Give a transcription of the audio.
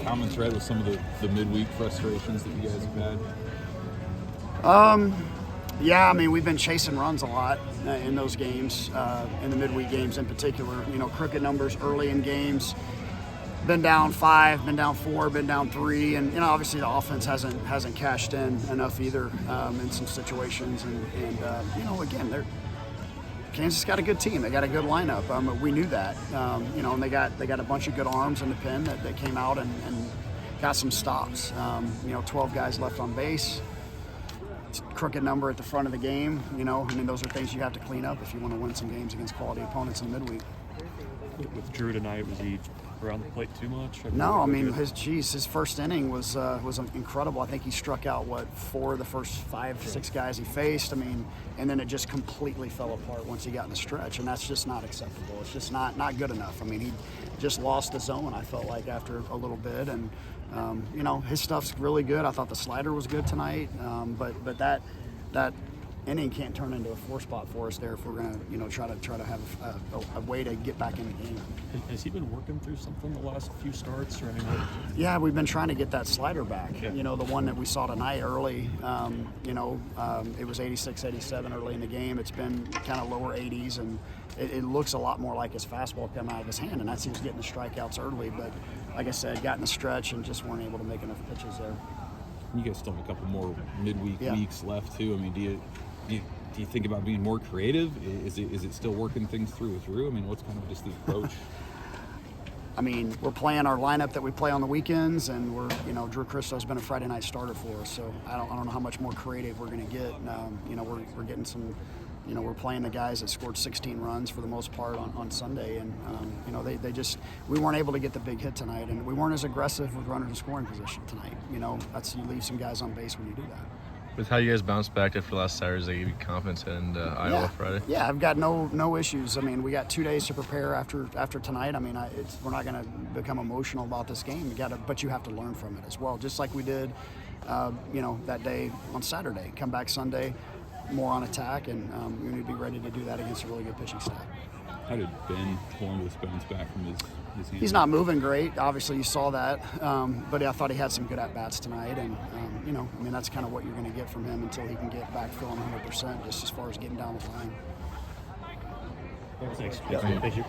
comments read with some of the midweek frustrations that you guys have had? Yeah, I mean, we've been chasing runs a lot in those games, in the midweek games in particular. You know, crooked numbers early in games. Been down 5, been down 4, been down 3, and you know, obviously the offense hasn't cashed in enough either in some situations. And you know, again, Kansas got a good team. They got a good lineup. We knew that. You know, and they got a bunch of good arms in the pen that came out and got some stops. You know, 12 guys left on base. Crooked number at the front of the game. You know, I mean, those are things you have to clean up if you want to win some games against quality opponents in midweek. With Drew tonight, was he around the plate too much? No, I mean, his first inning was incredible. I think he struck out 4 of the first 5, 6 guys he faced. I mean, and then it just completely fell apart once he got in the stretch, and that's just not acceptable. It's just not good enough. I mean, he just lost the zone, I felt like, after a little bit, and you know, his stuff's really good. I thought the slider was good tonight, but that inning can't turn into a 4-spot for us there if we're going to, you know, try to have a way to get back in the game. Has he been working through something the last few starts or anything? Yeah, we've been trying to get that slider back. Yeah. You know, the one that we saw tonight early, you know, it was 86, 87 early in the game. It's been kind of lower 80s, and it looks a lot more like his fastball coming out of his hand, and that's he was getting the strikeouts early. But like I said, got in the stretch and just weren't able to make enough pitches there. You guys still have a couple more midweek weeks left too. I mean, do you think about being more creative? Is it still working things through with Drew? I mean, what's kind of just the approach? I mean, we're playing our lineup that we play on the weekends, and you know, Drew Christo's been a Friday night starter for us, so I don't know how much more creative we're going to get. You know, we're getting some. You know, we're playing the guys that scored 16 runs for the most part on Sunday, and you know, we weren't able to get the big hit tonight, and we weren't as aggressive with runners in scoring position tonight. You know, you leave some guys on base when you do that. With how you guys bounced back after last Saturday, they gave you confidence in Iowa Friday? Yeah, I've got no issues. I mean, we got 2 days to prepare after tonight. I mean, we're not going to become emotional about this game. But you have to learn from it as well, just like we did, you know, that day on Saturday. Come back Sunday, more on attack, and we need to be ready to do that against a really good pitching staff. How did Ben Columbus bounce back from his hand? He's not moving great. Obviously, you saw that. But I thought he had some good at-bats tonight. And, you know, I mean, that's kind of what you're going to get from him until he can get back feeling 100%, just as far as getting down the line. Thanks. Yeah. Thank you.